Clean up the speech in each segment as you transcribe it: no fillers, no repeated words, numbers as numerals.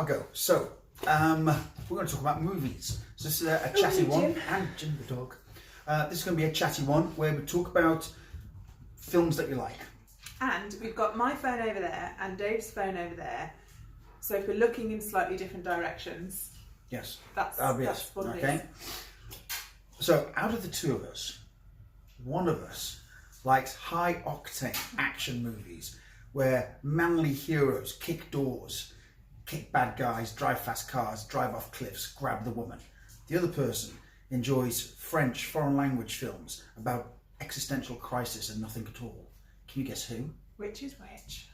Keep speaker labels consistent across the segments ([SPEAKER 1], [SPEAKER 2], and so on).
[SPEAKER 1] I'll go. So, we're going to talk about movies. So this is a chatty one. And Jim the dog. This is going to be a chatty one where we talk about films that you like.
[SPEAKER 2] And we've got my phone over there and Dave's phone over there. So if we're looking in slightly different directions,
[SPEAKER 1] yes,
[SPEAKER 2] that's what it is.
[SPEAKER 1] So out of the two of us, one of us likes high-octane action movies where manly heroes kick doors, kick bad guys, drive fast cars, drive off cliffs, grab the woman. The other person enjoys French foreign language films about existential crisis and nothing at all. Can you guess who?
[SPEAKER 2] Which is which?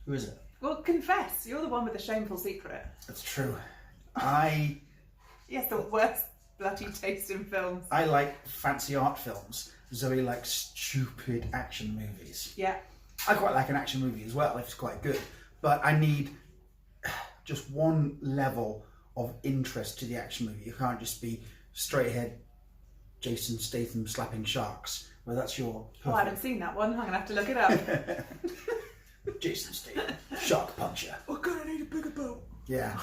[SPEAKER 1] Who is it?
[SPEAKER 2] Well, confess. You're the one with the shameful secret.
[SPEAKER 1] That's true.
[SPEAKER 2] Yes, the worst bloody taste in films.
[SPEAKER 1] I like fancy art films. Zoe likes stupid action movies.
[SPEAKER 2] Yeah.
[SPEAKER 1] I quite like an action movie as well if it's quite good. But I need just one level of interest to the action movie. You can't just be straight ahead Jason Statham slapping sharks. Well, that's your perfect...
[SPEAKER 2] Oh, I haven't seen that one. I'm going to have to look it up.
[SPEAKER 1] Jason Statham, shark puncher.
[SPEAKER 2] Oh God, I need a bigger boat.
[SPEAKER 1] Yeah.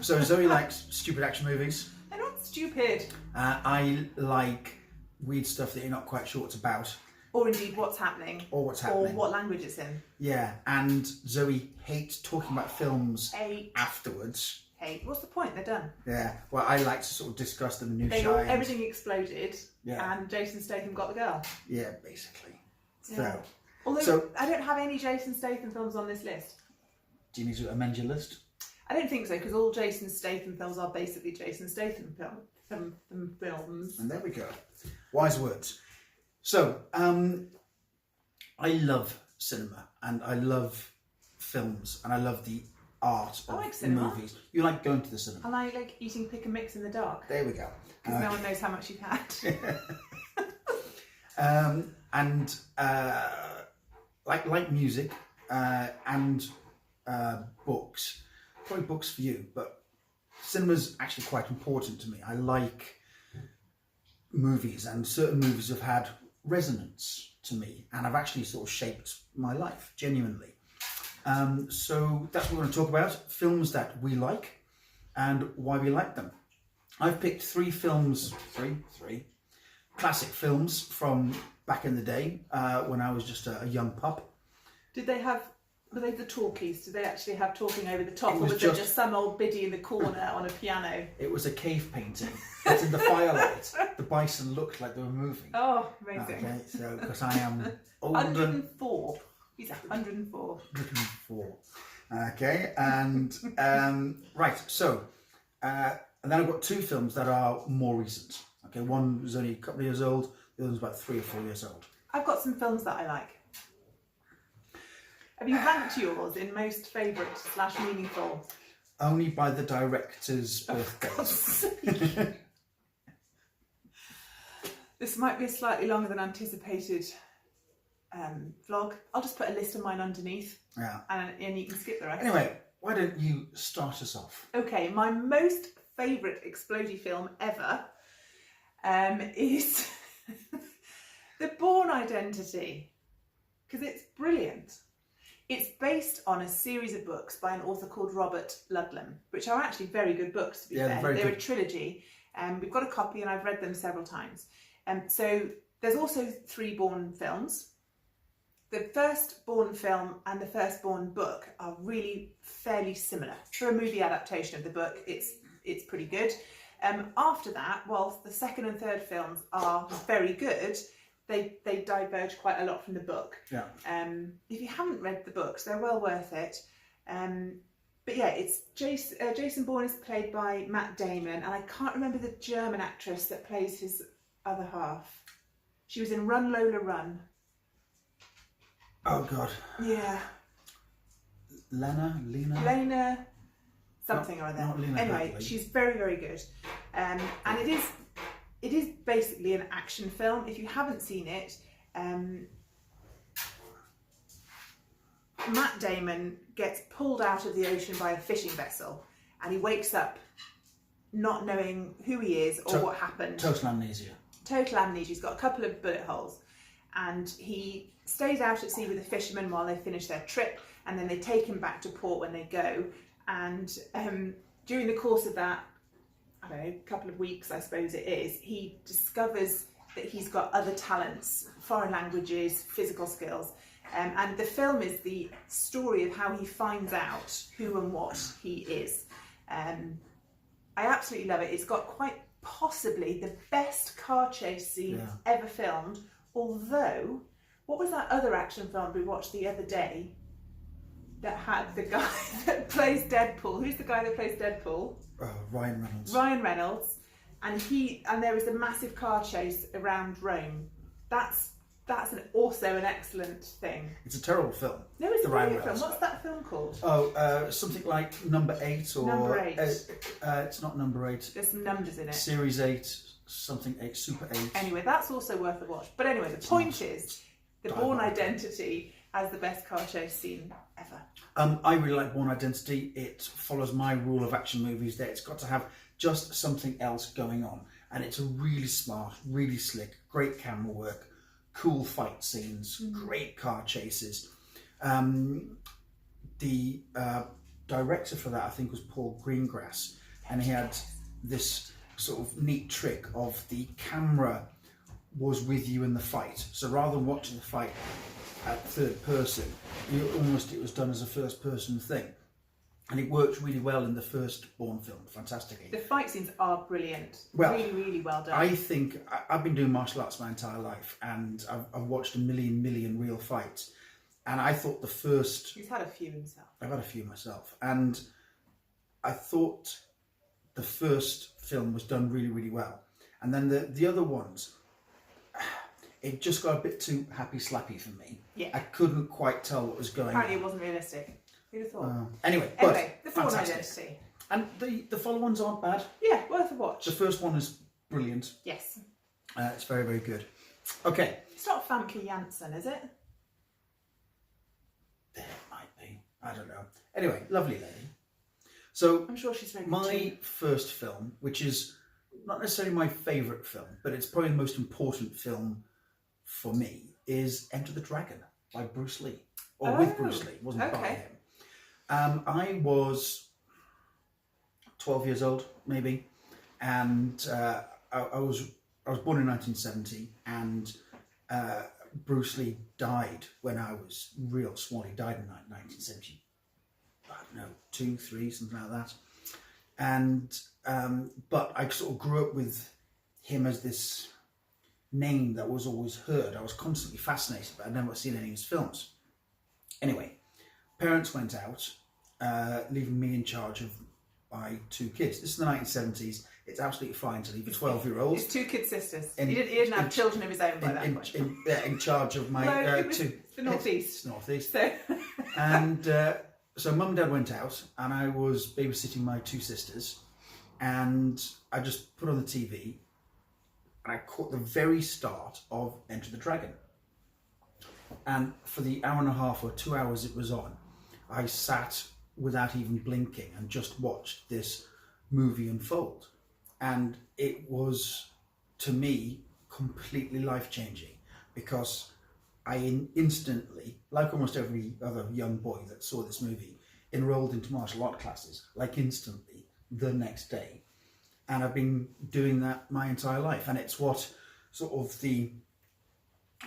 [SPEAKER 1] So Zoe likes stupid action movies.
[SPEAKER 2] They're not stupid.
[SPEAKER 1] I like weird stuff that you're not quite sure what's about.
[SPEAKER 2] Or indeed what's happening.
[SPEAKER 1] Or what's happening.
[SPEAKER 2] Or what language it's in.
[SPEAKER 1] Yeah, and Zoe hates talking about films afterwards.
[SPEAKER 2] What's the point? They're done.
[SPEAKER 1] Yeah, well, I like to sort of discuss the minutiae.
[SPEAKER 2] Everything exploded, and Jason Statham got the girl.
[SPEAKER 1] Yeah, basically.
[SPEAKER 2] Yeah. Although I don't have any Jason Statham films on this list.
[SPEAKER 1] Do you need to amend your list?
[SPEAKER 2] I don't think so, because all Jason Statham films are basically Jason Statham films.
[SPEAKER 1] And there we go. Wise words. So, I love cinema, and I love films, and I love the art of movies. You like going to the cinema?
[SPEAKER 2] And I like eating pick and mix in the dark.
[SPEAKER 1] There we go.
[SPEAKER 2] Because no one knows how much you've had.
[SPEAKER 1] And like music and books. Probably books for you, but cinema's actually quite important to me. I like movies, and certain movies have had resonance to me, and have actually sort of shaped my life, genuinely. So that's what we're going to talk about, films that we like and why we like them. I've picked three classic films from back in the day when I was just a young pup.
[SPEAKER 2] Were they the talkies? Did they actually have talking over the top, or was it just some old biddy in the corner on a piano? It
[SPEAKER 1] was a cave painting. But in the firelight, the bison looked like they were moving.
[SPEAKER 2] Oh, amazing.
[SPEAKER 1] Okay, so because I am older.
[SPEAKER 2] 104. He's 104.
[SPEAKER 1] 104. Okay, and right, so, and then I've got two films that are more recent. Okay, one was only a couple of years old, the other one's about 3 or 4 years old.
[SPEAKER 2] I've got some films that I like. Have you ranked yours in most favourite / meaningful?
[SPEAKER 1] Only by the director's birthdays.
[SPEAKER 2] This might be a slightly longer than anticipated vlog. I'll just put a list of mine underneath.
[SPEAKER 1] Yeah.
[SPEAKER 2] And you can skip the rest.
[SPEAKER 1] Anyway, why don't you start us off?
[SPEAKER 2] Okay, my most favourite explodey film ever is The Bourne Identity, because it's brilliant. It's based on a series of books by an author called Robert Ludlum, which are actually very good books, to be fair. They're a trilogy. We've got a copy and I've read them several times. So there's also 3 Bourne films. The first Bourne film and the first Bourne book are really fairly similar. For a movie adaptation of the book, it's pretty good. After that, whilst the second and third films are very good, they diverge quite a lot from the book.
[SPEAKER 1] Yeah.
[SPEAKER 2] If you haven't read the books, they're well worth it. But yeah, it's Jason Bourne is played by Matt Damon, and I can't remember the German actress that plays his other half. She was in Run Lola Run.
[SPEAKER 1] Oh God.
[SPEAKER 2] Yeah. Lena, something or other. Anyway, Hadley. She's very, very good, and it is basically an action film. If you haven't seen it, Matt Damon gets pulled out of the ocean by a fishing vessel, and he wakes up not knowing who he is or what happened.
[SPEAKER 1] Total amnesia.
[SPEAKER 2] Total amnesia. He's got a couple of bullet holes, and he stays out at sea with the fishermen while they finish their trip, and then they take him back to port when they go. And during the course of that, I don't know, a couple of weeks, I suppose it is, he discovers that he's got other talents, foreign languages, physical skills. And the film is the story of how he finds out who and what he is. I absolutely love it. It's got quite possibly the best car chase scene ever filmed. Although, what was that other action film we watched the other day that had the guy that plays Deadpool? Who's the guy that plays Deadpool?
[SPEAKER 1] Ryan Reynolds.
[SPEAKER 2] Ryan Reynolds. And there was a massive car chase around Rome. That's also an excellent thing.
[SPEAKER 1] It's a terrible film.
[SPEAKER 2] No, it's a
[SPEAKER 1] Ryan
[SPEAKER 2] brilliant film.
[SPEAKER 1] Reynolds.
[SPEAKER 2] What's that film called?
[SPEAKER 1] Oh, something like Number 8 or...
[SPEAKER 2] Number 8.
[SPEAKER 1] It's not Number 8.
[SPEAKER 2] There's some numbers in it.
[SPEAKER 1] Series 8, something 8, Super 8.
[SPEAKER 2] Anyway, that's also worth a watch. But anyway, the point is, the Bourne Identity has the best car chase scene ever.
[SPEAKER 1] I really like Bourne Identity. It follows my rule of action movies that it's got to have just something else going on. And it's a really smart, really slick, great camera work, cool fight scenes, great car chases. The director for that, I think, was Paul Greengrass, and he had this sort of neat trick of the camera was with you in the fight. So rather than watching the fight at third person, it was done as a first person thing. And it worked really well in the first Bourne film, fantastically.
[SPEAKER 2] The fight scenes are brilliant.
[SPEAKER 1] Well,
[SPEAKER 2] really, really well done.
[SPEAKER 1] I think I've been doing martial arts my entire life, and I've watched a million real fights. And I thought the first...
[SPEAKER 2] He's had a few himself.
[SPEAKER 1] I've had a few myself. And I thought the first film was done really, really well. And then the other ones, it just got a bit too happy-slappy for me.
[SPEAKER 2] Yeah.
[SPEAKER 1] I couldn't quite tell what was going
[SPEAKER 2] Apparently
[SPEAKER 1] on.
[SPEAKER 2] it wasn't realistic. Who'd have thought?
[SPEAKER 1] Anyway,
[SPEAKER 2] the Bourne
[SPEAKER 1] fantastic.
[SPEAKER 2] Identity.
[SPEAKER 1] And the follow-ons aren't bad.
[SPEAKER 2] Yeah, worth a watch.
[SPEAKER 1] The first one is brilliant.
[SPEAKER 2] Yes.
[SPEAKER 1] It's very, very good. Okay.
[SPEAKER 2] It's not Famke Janssen, is it?
[SPEAKER 1] There it might be. I don't know. Anyway, lovely lady. So
[SPEAKER 2] I'm sure she's very good
[SPEAKER 1] my
[SPEAKER 2] too.
[SPEAKER 1] first film, which is not necessarily my favourite film, but it's probably the most important film for me, is Enter the Dragon by Bruce Lee. Or with Bruce Lee. It wasn't by him. I was 12 years old, maybe, and I was born in 1970, and Bruce Lee died when I was real small. He died in 1970, I don't know, 2, 3, something like that. And but I sort of grew up with him as this name that was always heard. I was constantly fascinated, but I'd never seen any of his films. Anyway, parents went out, leaving me in charge of my 2 kids. This is the 1970s. It's absolutely fine to leave a 12-year-old.
[SPEAKER 2] His 2 kid sisters. He didn't have children of his own by that point.
[SPEAKER 1] In charge of my two.
[SPEAKER 2] The northeast.
[SPEAKER 1] It's northeast.
[SPEAKER 2] So.
[SPEAKER 1] And so Mum and Dad went out, and I was babysitting my 2 sisters, and I just put on the TV, and I caught the very start of Enter the Dragon. And for the hour and a half or 2 hours it was on, I sat without even blinking and just watched this movie unfold. And it was, to me, completely life-changing, because I instantly, like almost every other young boy that saw this movie, enrolled into martial art classes, like instantly, the next day. And I've been doing that my entire life. And it's what sort of the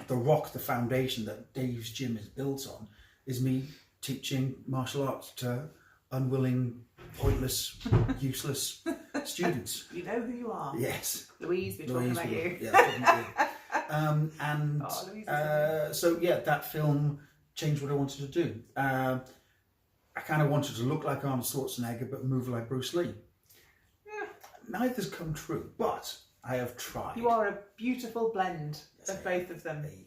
[SPEAKER 1] rock, the foundation that Dave's gym is built on, is me teaching martial arts to unwilling, pointless, useless students.
[SPEAKER 2] You know who you are.
[SPEAKER 1] Yes.
[SPEAKER 2] Louise, we're talking about you.
[SPEAKER 1] Yeah, talking about you. So yeah, that film changed what I wanted to do. I kind of wanted to look like Arnold Schwarzenegger but move like Bruce Lee.
[SPEAKER 2] Yeah.
[SPEAKER 1] Neither's come true, but I have tried.
[SPEAKER 2] You are a beautiful blend of both of them.
[SPEAKER 1] A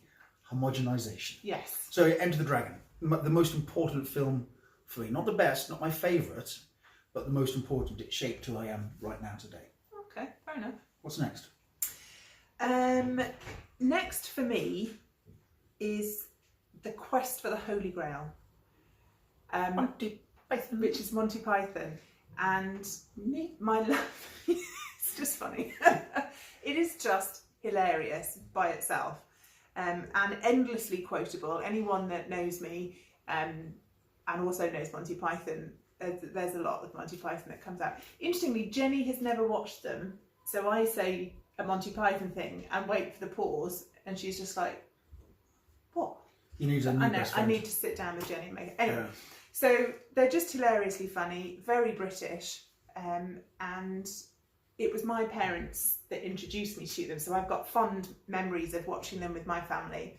[SPEAKER 1] homogenization.
[SPEAKER 2] Yes.
[SPEAKER 1] So Enter the Dragon, the most important film for me. Not the best, not my favourite, but the most important. It shaped who I am right now today.
[SPEAKER 2] Okay, fair enough.
[SPEAKER 1] What's next?
[SPEAKER 2] Next for me is The Quest for the Holy Grail, which is Monty Python. And my love, it's just funny. It is just hilarious by itself, and endlessly quotable. Anyone that knows me, and also knows Monty Python. There's a lot of Monty Python that comes out. Interestingly, Jenny has never watched them, so I say a Monty Python thing and wait for the pause, and she's just like, "What?"
[SPEAKER 1] You need a new best
[SPEAKER 2] I
[SPEAKER 1] friend.
[SPEAKER 2] need to sit down with Jenny and make it. Anyway, so they're just hilariously funny, very British, and it was my parents that introduced me to them, so I've got fond memories of watching them with my family.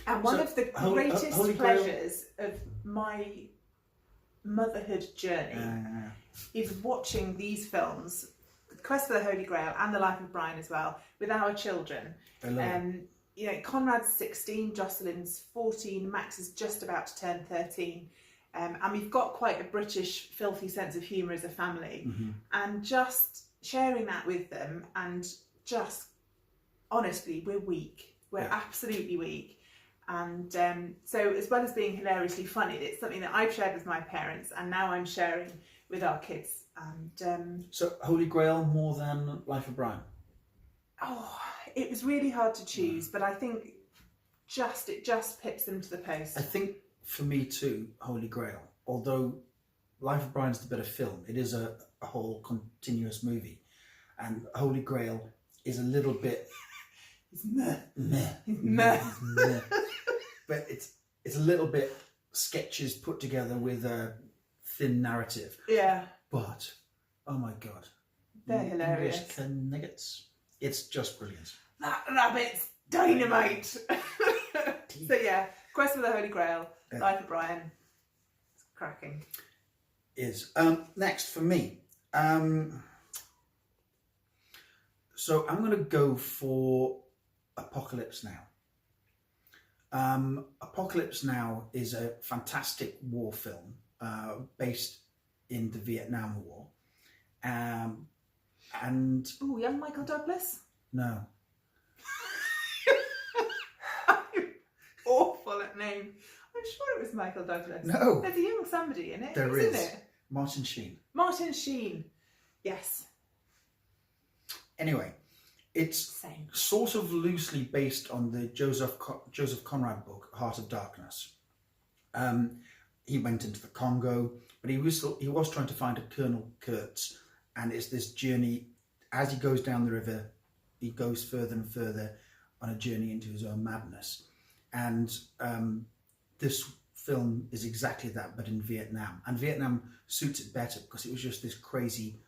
[SPEAKER 2] And one of the greatest pleasures of my motherhood journey is watching these films, Quest for the Holy Grail and The Life of Brian as well, with our children. You know, Conrad's 16, Jocelyn's 14, Max is just about to turn 13. And we've got quite a British filthy sense of humour as a family. And just sharing that with them, and just honestly, we're weak. We're absolutely weak. And so as well as being hilariously funny, it's something that I've shared with my parents, and now I'm sharing with our kids. And
[SPEAKER 1] so Holy Grail more than Life of Brian?
[SPEAKER 2] Oh, it was really hard to choose, but I think it just pips them to the post.
[SPEAKER 1] I think for me too, Holy Grail, although Life of Brian's the better film, it is a whole continuous movie, and Holy Grail is a little bit
[SPEAKER 2] it's meh.
[SPEAKER 1] But it's a little bit sketches put together with a thin narrative.
[SPEAKER 2] Yeah.
[SPEAKER 1] But oh my god,
[SPEAKER 2] they're hilarious.
[SPEAKER 1] English nuggets. It's just brilliant.
[SPEAKER 2] That rabbit's dynamite. So yeah, Quest for the Holy Grail, Life of Brian. It's cracking.
[SPEAKER 1] Is next for me. So I'm going to go for Apocalypse Now. Apocalypse Now is a fantastic war film based in the Vietnam War. And
[SPEAKER 2] ooh, young Michael Douglas?
[SPEAKER 1] No.
[SPEAKER 2] I'm awful at name. I'm sure it was Michael Douglas.
[SPEAKER 1] No.
[SPEAKER 2] There's a young somebody in it.
[SPEAKER 1] There
[SPEAKER 2] Who's
[SPEAKER 1] is.
[SPEAKER 2] in it?
[SPEAKER 1] Martin Sheen.
[SPEAKER 2] Martin Sheen. Yes.
[SPEAKER 1] Anyway, it's sort of loosely based on the Joseph Conrad book, Heart of Darkness. He went into the Congo, but he was trying to find a Colonel Kurtz, and it's this journey. As he goes down the river, he goes further and further on a journey into his own madness. And this film is exactly that, but in Vietnam. And Vietnam suits it better because it was just this crazy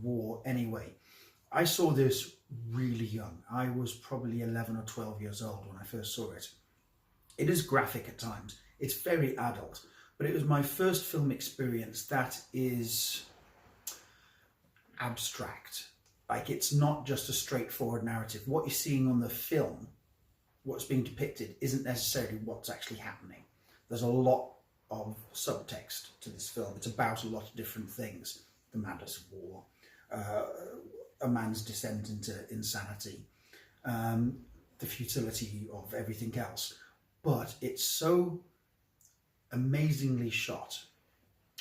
[SPEAKER 1] war anyway. I saw this really young. I was probably 11 or 12 years old when I first saw it. It is graphic at times. It's very adult, but it was my first film experience that is abstract. Like, it's not just a straightforward narrative. What you're seeing on the film, what's being depicted, isn't necessarily what's actually happening. There's a lot of subtext to this film. It's about a lot of different things. The madness of war, a man's descent into insanity, the futility of everything else. But it's so amazingly shot,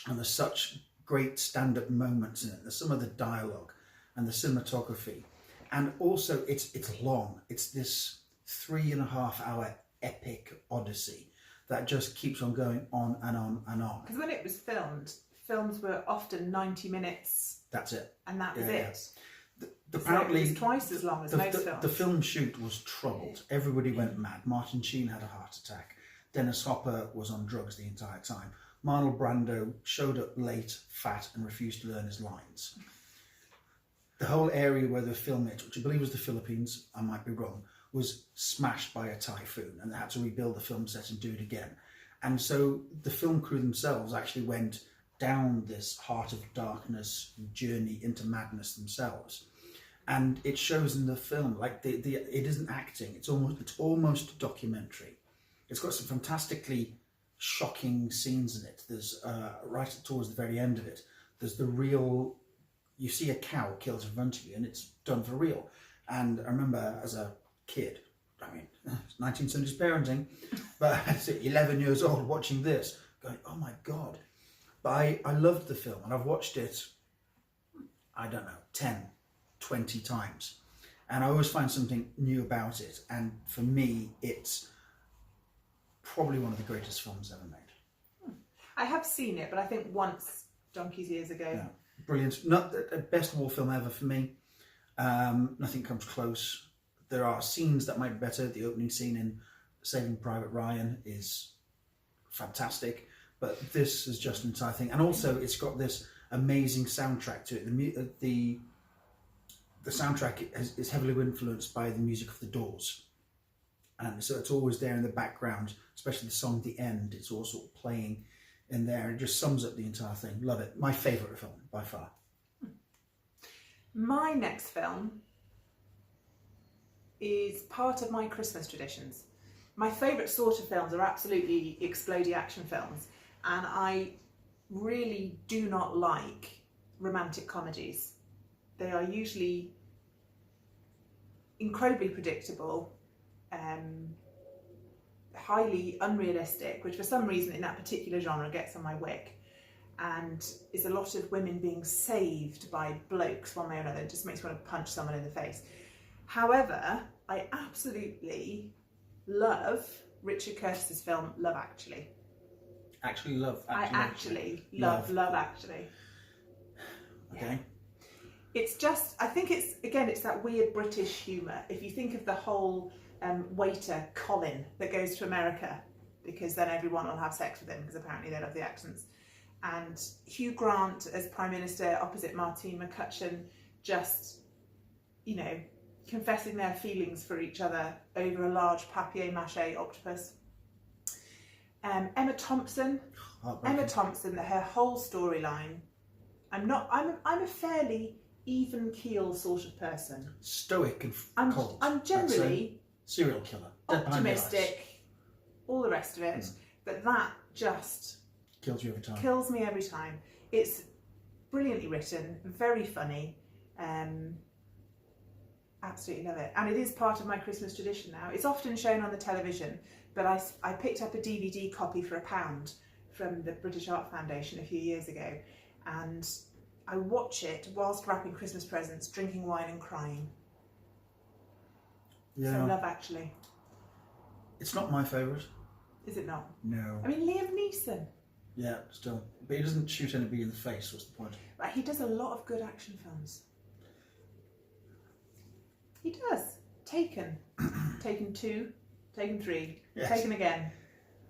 [SPEAKER 1] and there's such great stand-up moments in it. There's some of the dialogue and the cinematography, and also it's long. It's this 3.5 hour epic odyssey that just keeps on going on and on and on.
[SPEAKER 2] Because when it was filmed, films were often 90 minutes.
[SPEAKER 1] That's it.
[SPEAKER 2] And that was it.
[SPEAKER 1] Apparently,
[SPEAKER 2] so it was twice as long as most films.
[SPEAKER 1] The film shoot was troubled. Everybody went mad. Martin Sheen had a heart attack. Dennis Hopper was on drugs the entire time. Marlon Brando showed up late, fat, and refused to learn his lines. The whole area where they filmed it, which I believe was the Philippines, I might be wrong, was smashed by a typhoon, and they had to rebuild the film set and do it again. And so the film crew themselves actually went down this Heart of Darkness journey into madness themselves. And it shows in the film, like it isn't acting, it's almost a documentary. It's got some fantastically shocking scenes in it. There's right towards the very end of it, there's the real, you see a cow killed in front of you, and it's done for real. And I remember as a kid, I mean, 1970s parenting, but at 11 years old watching this, going, oh my God. But I loved the film, and I've watched it, I don't know, 10, 20 times. And I always find something new about it. And for me, it's probably one of the greatest films ever made.
[SPEAKER 2] I have seen it, but I think once donkey's years ago.
[SPEAKER 1] Yeah. Brilliant. Not the best war film ever for me. Nothing comes close. There are scenes that might be better. The opening scene in Saving Private Ryan is fantastic, but this is just an entire thing. And also, it's got this amazing soundtrack to it. The soundtrack is heavily influenced by the music of The Doors, and so it's always there in the background, especially the song at the end. It's all sort of playing in there. It just sums up the entire thing. Love it. My favourite film by far.
[SPEAKER 2] My next film is part of my Christmas traditions. My favourite sort of films are absolutely explodey action films, and I really do not like romantic comedies. They are usually incredibly predictable, highly unrealistic, which for some reason in that particular genre gets on my wick, and is a lot of women being saved by blokes one way or another. It just makes me want to punch someone in the face. However, I absolutely love Richard Curtis's film Love Actually.
[SPEAKER 1] I actually love
[SPEAKER 2] Love Actually.
[SPEAKER 1] Okay.
[SPEAKER 2] Yeah. It's just, I think it's that weird British humour. If you think of the whole waiter, Colin, that goes to America, because then everyone will have sex with him, because apparently they love the accents. And Hugh Grant as Prime Minister opposite Martine McCutcheon, just, you know, confessing their feelings for each other over a large papier-mâché octopus. Emma Thompson, her whole storyline. I'm a fairly even keel sort of person.
[SPEAKER 1] Stoic and cold.
[SPEAKER 2] I'm generally
[SPEAKER 1] serial killer,
[SPEAKER 2] optimistic, all the rest of it, but that just
[SPEAKER 1] kills you every time.
[SPEAKER 2] Kills me every time. It's brilliantly written, very funny. Absolutely love it, and it is part of my Christmas tradition now. It's often shown on the television, but I picked up a DVD copy for £1 from the British Art Foundation a few years ago, and I watch it whilst wrapping Christmas presents, drinking wine and crying.
[SPEAKER 1] Yeah.
[SPEAKER 2] So Love Actually.
[SPEAKER 1] It's not my favourite.
[SPEAKER 2] Is it not?
[SPEAKER 1] No.
[SPEAKER 2] I mean, Liam Neeson.
[SPEAKER 1] Yeah, still. But he doesn't shoot anybody in the face, what's the point?
[SPEAKER 2] But he does a lot of good action films. He does. Taken. Taken 2. Taken 3.
[SPEAKER 1] Yes.
[SPEAKER 2] Taken again.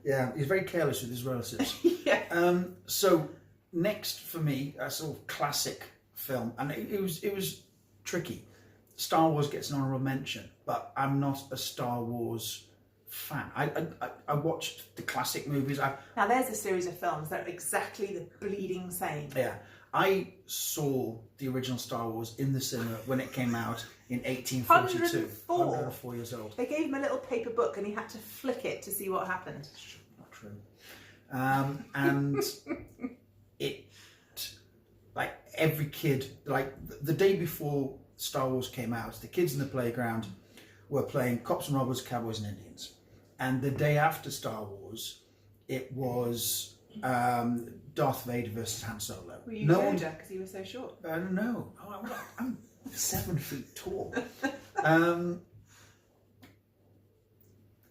[SPEAKER 1] Yeah, he's very careless with his relatives.
[SPEAKER 2] Yeah.
[SPEAKER 1] So next for me, a sort of classic film, and it was tricky. Star Wars gets an honourable mention, but I'm not a Star Wars fan. I watched the classic movies.
[SPEAKER 2] Now there's a series of films that are exactly the bleeding same.
[SPEAKER 1] Yeah, I saw the original Star Wars in the cinema when it came out in 1842. 104 years old.
[SPEAKER 2] They gave him a little paper book and he had to flick it to see what happened.
[SPEAKER 1] Not true. And it, like every kid, like the day before Star Wars came out, the kids in the playground were playing Cops and Robbers, Cowboys and Indians. And the day after Star Wars, it was Darth Vader versus Han Solo.
[SPEAKER 2] Were you Yoda because you were so short?
[SPEAKER 1] No, I'm 7 feet tall.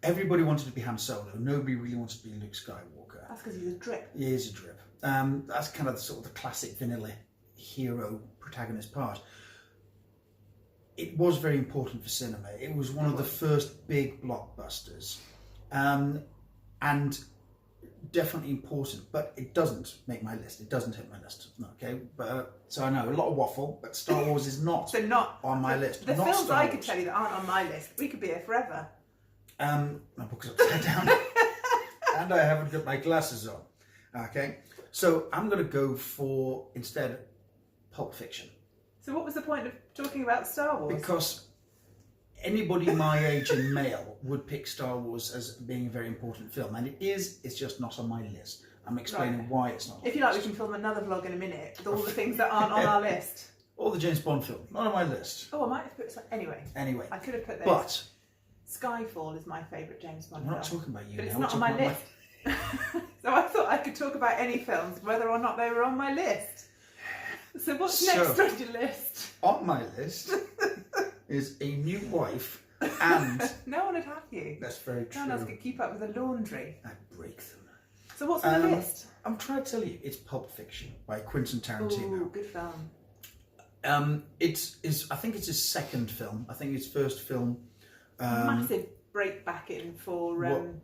[SPEAKER 1] Everybody wanted to be Han Solo. Nobody really wanted to be Luke Skywalker.
[SPEAKER 2] That's because he's a drip.
[SPEAKER 1] He is a drip. That's kind of the classic vanilla hero protagonist part. It was very important for cinema. It was one of the first big blockbusters, and definitely important. But it doesn't make my list. It doesn't hit my list. Okay, but so I know a lot of waffle, but Star Wars is not
[SPEAKER 2] So not
[SPEAKER 1] on my list.
[SPEAKER 2] The
[SPEAKER 1] Not
[SPEAKER 2] films
[SPEAKER 1] Star
[SPEAKER 2] I
[SPEAKER 1] Wars.
[SPEAKER 2] could tell you that aren't on my list. We could be here forever.
[SPEAKER 1] My book's upside down, and I haven't got my glasses on. Okay, so I'm going to go for instead Pulp Fiction.
[SPEAKER 2] So what was the point of talking about Star Wars?
[SPEAKER 1] Because anybody my age and male would pick Star Wars as being a very important film, and it is. It's just not on my list. I'm explaining why it's not on
[SPEAKER 2] If you
[SPEAKER 1] my
[SPEAKER 2] like, we
[SPEAKER 1] list.
[SPEAKER 2] can film another vlog in a minute with all the things that aren't on our list.
[SPEAKER 1] Or the James Bond film, not on my list.
[SPEAKER 2] Oh, I might have put some... Anyway,
[SPEAKER 1] Anyway,
[SPEAKER 2] I could have put this.
[SPEAKER 1] but
[SPEAKER 2] Skyfall is my favourite James Bond
[SPEAKER 1] we're
[SPEAKER 2] film.
[SPEAKER 1] not talking about you
[SPEAKER 2] But
[SPEAKER 1] now.
[SPEAKER 2] it's
[SPEAKER 1] we're
[SPEAKER 2] not on
[SPEAKER 1] talking
[SPEAKER 2] my
[SPEAKER 1] about
[SPEAKER 2] list. So I thought I could talk about any films, whether or not they were on my list. So what's next on your list?
[SPEAKER 1] On my list is a new wife, and
[SPEAKER 2] No one would have you.
[SPEAKER 1] that's very true.
[SPEAKER 2] No one else could keep up with the laundry.
[SPEAKER 1] I break them.
[SPEAKER 2] So what's on the list?
[SPEAKER 1] I'm trying to tell you, it's Pulp Fiction by Quentin Tarantino.
[SPEAKER 2] Ooh, good film.
[SPEAKER 1] I think it's his second film. I think his first film.
[SPEAKER 2] Massive break back in for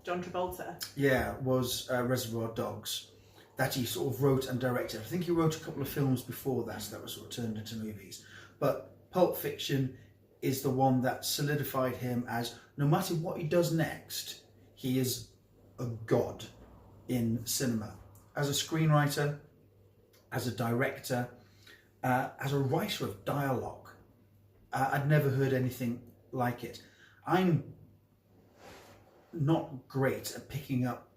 [SPEAKER 2] John Travolta.
[SPEAKER 1] Yeah, was Reservoir Dogs, that he sort of wrote and directed. I think he wrote a couple of films before that were sort of turned into movies. But Pulp Fiction is the one that solidified him as, no matter what he does next, he is a god in cinema. As a screenwriter, as a director, as a writer of dialogue. I'd never heard anything like it. I'm not great at picking up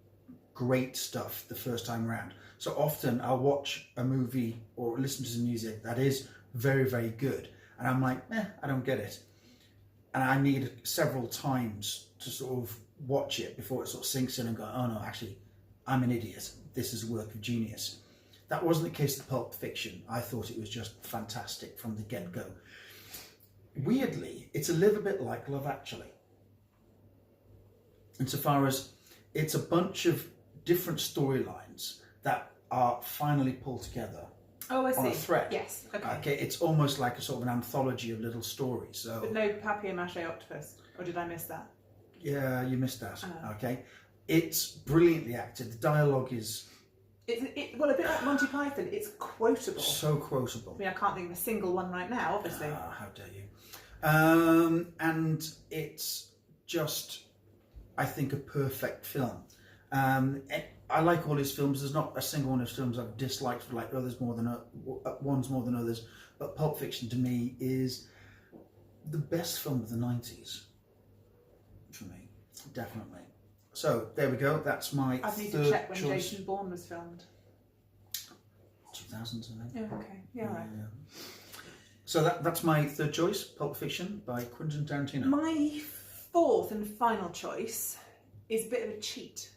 [SPEAKER 1] great stuff the first time around. So often I'll watch a movie or listen to some music that is very, very good. And I'm like, I don't get it. And I need several times to sort of watch it before it sort of sinks in and go, oh no, actually, I'm an idiot. This is a work of genius. That wasn't the case with Pulp Fiction. I thought it was just fantastic from the get-go. Weirdly, it's a little bit like Love Actually. Insofar as it's a bunch of different storylines that are finally pulled together
[SPEAKER 2] I see.
[SPEAKER 1] on a thread.
[SPEAKER 2] Yes, okay.
[SPEAKER 1] It's almost like a sort of an anthology of little stories. So,
[SPEAKER 2] But no papier-mâché octopus, or did I miss that?
[SPEAKER 1] yeah, you missed that.
[SPEAKER 2] Oh.
[SPEAKER 1] Okay, it's brilliantly acted. The dialogue is
[SPEAKER 2] Well, a bit like Monty Python, it's quotable.
[SPEAKER 1] so quotable.
[SPEAKER 2] I mean, I can't think of a single one right now, obviously.
[SPEAKER 1] How dare you? And it's just, I think, a perfect film. I like all his films. There's not a single one of his films I've disliked for like others more than ones more than others. But Pulp Fiction to me is the best film of the 90s for me, definitely. So there we go. That's my
[SPEAKER 2] I'd need
[SPEAKER 1] third
[SPEAKER 2] to check when
[SPEAKER 1] choice.
[SPEAKER 2] Jason Bourne was filmed.
[SPEAKER 1] 2000s, I think.
[SPEAKER 2] Oh, okay. Yeah, right.
[SPEAKER 1] Yeah. So that's my third choice, Pulp Fiction by Quentin Tarantino.
[SPEAKER 2] My fourth and final choice is a bit of a cheat,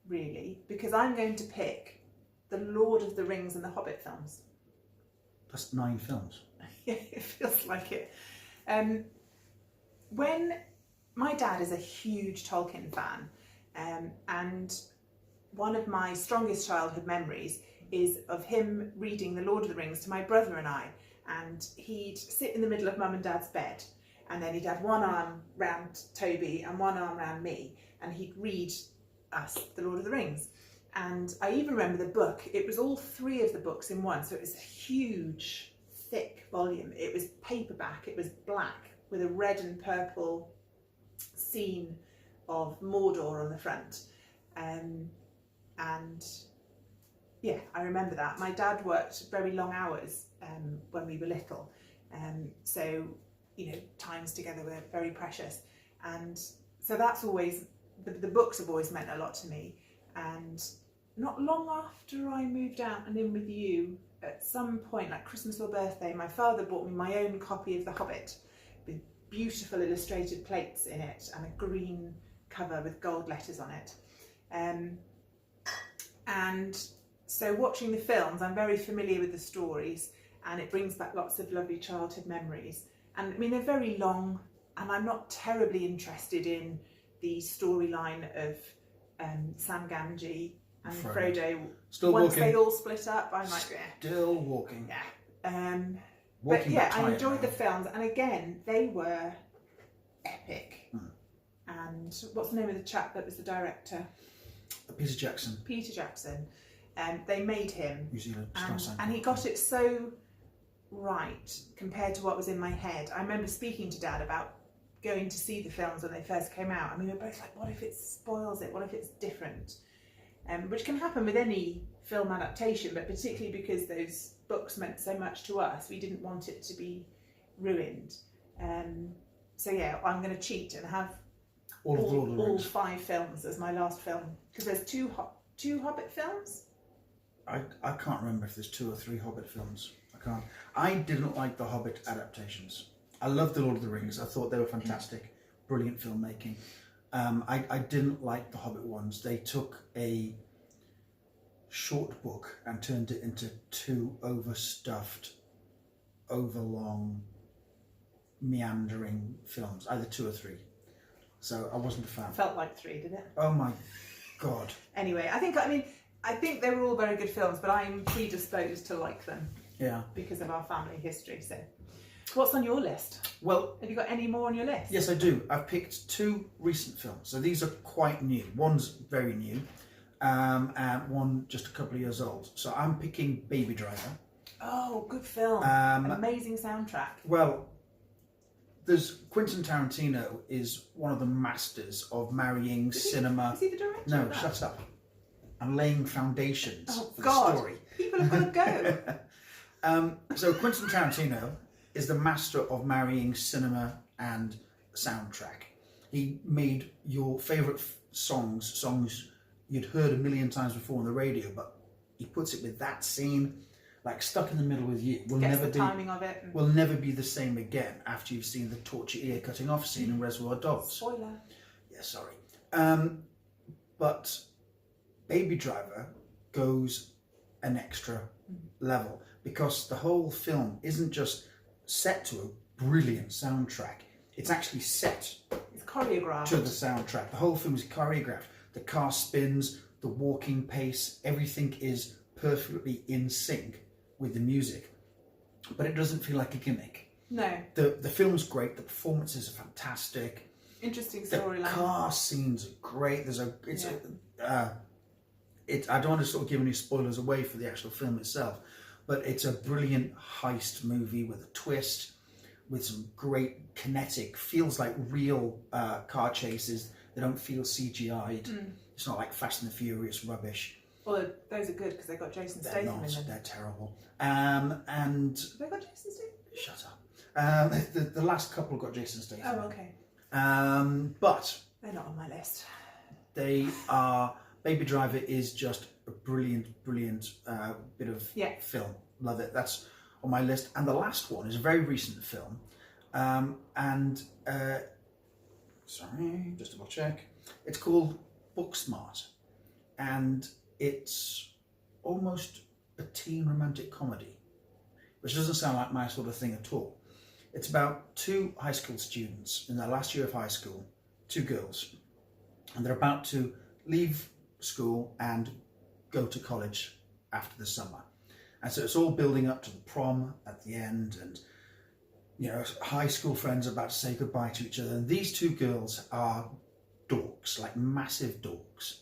[SPEAKER 2] really, because I'm going to pick the Lord of the Rings and the Hobbit films.
[SPEAKER 1] That's 9 films.
[SPEAKER 2] Yeah, it feels like it. When my dad is a huge Tolkien fan, and one of my strongest childhood memories is of him reading The Lord of the Rings to my brother and I, and he'd sit in the middle of mum and dad's bed, and then he'd have one arm round Toby and one arm round me, and he'd read us The Lord of the Rings. And I even remember the book. It was all 3 of the books in one, so it was a huge, thick volume. It was paperback, it was black, with a red and purple scene of Mordor on the front. And yeah, I remember that. My dad worked very long hours when we were little. So, you know, times together were very precious. And so that's always, the books have always meant a lot to me. And not long after I moved out and in with you, at some point, like Christmas or birthday, my father bought me my own copy of The Hobbit with beautiful illustrated plates in it and a green cover with gold letters on it. And so watching the films, I'm very familiar with the stories, and it brings back lots of lovely childhood memories. And I mean, they're very long, and I'm not terribly interested in the storyline of Sam Gamgee and Frodo.
[SPEAKER 1] Still
[SPEAKER 2] Once
[SPEAKER 1] walking.
[SPEAKER 2] they all split up, I'm like,
[SPEAKER 1] Still walking.
[SPEAKER 2] yeah.
[SPEAKER 1] Walking
[SPEAKER 2] But yeah,
[SPEAKER 1] but
[SPEAKER 2] I
[SPEAKER 1] tired
[SPEAKER 2] enjoyed
[SPEAKER 1] now.
[SPEAKER 2] the films, and again, they were epic. And what's the name of the chap that was the director?
[SPEAKER 1] Peter Jackson.
[SPEAKER 2] Peter Jackson. They made him,
[SPEAKER 1] New Zealand.
[SPEAKER 2] and he got it so right compared to what was in my head. I remember speaking to Dad about going to see the films when they first came out. I mean, we were both like, what if it spoils it? What if it's different? Which can happen with any film adaptation, but particularly because those books meant so much to us, we didn't want it to be ruined. So yeah, I'm going to cheat and have all 5 films as my last film, because there's two Hobbit films.
[SPEAKER 1] I can't remember if there's 2 or 3 Hobbit films. I can't. I didn't like the Hobbit adaptations. I loved The Lord of the Rings. I thought they were fantastic, brilliant filmmaking. I didn't like the Hobbit ones. They took a short book and turned it into 2 overstuffed, overlong, meandering films, either 2 or 3. So I wasn't a fan.
[SPEAKER 2] Felt like 3, did it?
[SPEAKER 1] Oh my God.
[SPEAKER 2] Anyway, I I think they were all very good films, but I'm predisposed to like them
[SPEAKER 1] Yeah.
[SPEAKER 2] because of our family history. So, what's on your list?
[SPEAKER 1] Well,
[SPEAKER 2] Have you got any more on your list?
[SPEAKER 1] yes, I do. I've picked 2 recent films. So these are quite new. One's very new, and one just a couple of years old. So I'm picking Baby Driver.
[SPEAKER 2] Oh, good film. Amazing soundtrack.
[SPEAKER 1] Well, there's Quentin Tarantino is one of the masters of marrying cinema.
[SPEAKER 2] Is he the director?
[SPEAKER 1] No,
[SPEAKER 2] of that?
[SPEAKER 1] shut up. I'm laying foundations for
[SPEAKER 2] God.
[SPEAKER 1] the story.
[SPEAKER 2] People have got to go.
[SPEAKER 1] So Quentin Tarantino is the master of marrying cinema and soundtrack. He made your favourite songs you'd heard a million times before on the radio, but he puts it with that scene, like Stuck in the Middle with You.
[SPEAKER 2] Gets the timing of it.
[SPEAKER 1] Will never be the same again after you've seen the torture ear cutting off scene in Reservoir Dogs.
[SPEAKER 2] Spoiler.
[SPEAKER 1] Yeah, sorry. But Baby Driver goes an extra level because the whole film isn't just set to a brilliant soundtrack. It's actually set
[SPEAKER 2] It's choreographed.
[SPEAKER 1] to the soundtrack. The whole film is choreographed. The car spins, the walking pace, everything is perfectly in sync with the music. But it doesn't feel like a gimmick.
[SPEAKER 2] No.
[SPEAKER 1] The film's great. The performances are fantastic.
[SPEAKER 2] Interesting
[SPEAKER 1] The
[SPEAKER 2] storyline.
[SPEAKER 1] car scenes are great. I don't want to sort of give any spoilers away for the actual film itself, but it's a brilliant heist movie with a twist, with some great kinetic, feels like real car chases. They don't feel CGI'd. It's not like Fast and the Furious rubbish.
[SPEAKER 2] Well, those are good because they've got Jason
[SPEAKER 1] They're
[SPEAKER 2] Statham
[SPEAKER 1] not.
[SPEAKER 2] in them.
[SPEAKER 1] They're terrible. And
[SPEAKER 2] Have they got Jason Statham?
[SPEAKER 1] shut up. The last couple got Jason Statham.
[SPEAKER 2] Oh, okay.
[SPEAKER 1] But
[SPEAKER 2] They're not on my list.
[SPEAKER 1] they are. Baby Driver is just a brilliant bit of film. Love it. That's on my list. And the last one is a very recent film. Sorry, just double check. It's called Booksmart. And it's almost a teen romantic comedy, which doesn't sound like my sort of thing at all. It's about 2 high school students in their last year of high school, 2 girls, and they're about to leave school and go to college after the summer. And so it's all building up to the prom at the end, and high school friends are about to say goodbye to each other. And these 2 girls are dorks, like massive dorks.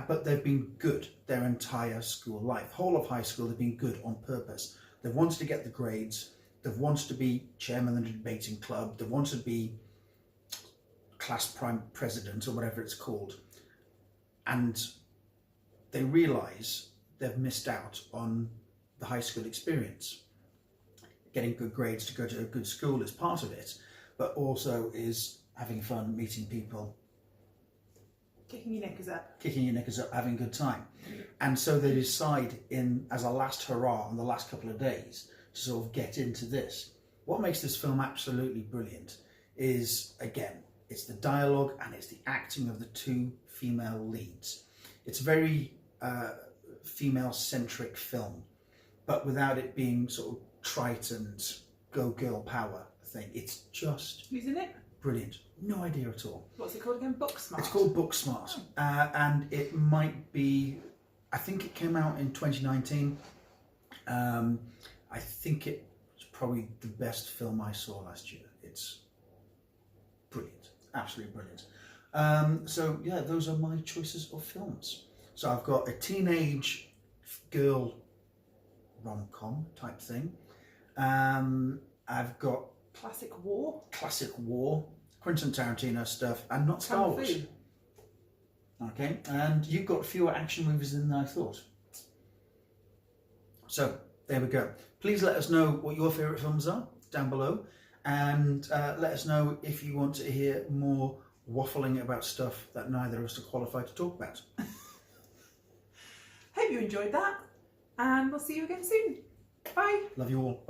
[SPEAKER 1] But they've been good their entire school life. Whole of high school, they've been good on purpose. They've wanted to get the grades. They've wanted to be chairman of the debating club. They've wanted to be class prime president or whatever it's called. And they realise they've missed out on the high school experience. Getting good grades to go to a good school is part of it, but also is having fun, meeting people,
[SPEAKER 2] Kicking your knickers up.
[SPEAKER 1] having a good time. And so they decide as a last hurrah on the last couple of days to sort of get into this. What makes this film absolutely brilliant is, again, it's the dialogue and it's the acting of the 2 female leads. It's a very female-centric film, but without it being sort of trite and go girl power thing. It's just
[SPEAKER 2] Who's in it?
[SPEAKER 1] brilliant. No idea at all.
[SPEAKER 2] What's it called again? Booksmart.
[SPEAKER 1] It's called Booksmart, and it might be. I think it came out in 2019. I think it's probably the best film I saw last year. It's brilliant, absolutely brilliant. So yeah, those are my choices of films. So I've got a teenage girl rom-com type thing. I've got
[SPEAKER 2] Classic war.
[SPEAKER 1] Quentin Tarantino stuff, and not Star
[SPEAKER 2] Kung
[SPEAKER 1] Wars.
[SPEAKER 2] Fu.
[SPEAKER 1] Okay, and you've got fewer action movies than I thought. So there we go. Please let us know what your favourite films are down below, and let us know if you want to hear more waffling about stuff that neither of us are qualified to talk about.
[SPEAKER 2] Hope you enjoyed that, and we'll see you again soon. Bye.
[SPEAKER 1] Love you all.